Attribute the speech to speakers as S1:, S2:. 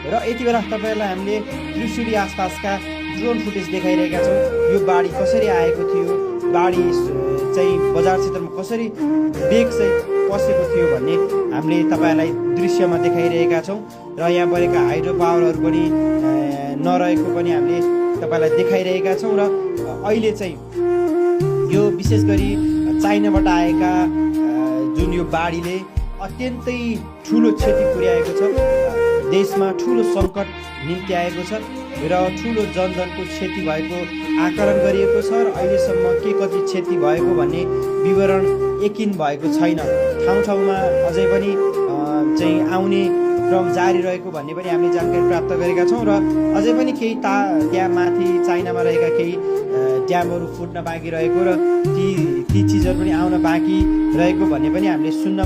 S1: र यति बेला तपाईँहरूलाई हामीले त्रिशुली आसपासका ड्रोन फुटेज देखाइरहेका छौँ। यो बाढी कसरी आएको थियो, बाढी चाहिँ बजार क्षेत्रमा कसरी बेग चाहिँ पसेको थियो भन्ने हामीले तपाईँहरूलाई दृश्यमा देखाइरहेका छौँ। र यहाँ परेका हाइड्रो पावरहरू पनि नरहेको पनि हामीले तपाईँलाई देखाइरहेका छौँ। र अहिले चाहिँ यो विशेष गरी चाइनाबाट आएका जुन यो बाढीले अत्यन्तै ठुलो क्षति पुर्याएको छ, देशमा ठुलो सङ्कट निम्ति आएको छ र ठुलो जनधनको क्षति भएको आकलन गरिएको छ। र अहिलेसम्म के कति क्षति भएको भन्ने विवरण यकिन भएको छैन। ठाउँ ठाउँमा अझै पनि चाहिँ आउने क्रम जारी रहेको भन्ने पनि हामीले जानकारी प्राप्त गरेका छौँ। र अझै पनि केही त्यहाँ माथि चाइनामा रहेका केही ड्यामहरू फुट्न बाँकी रहेको र ती चिजहरू पनि आउन बाँकी रहेको भन्ने पनि हामीले सुन्न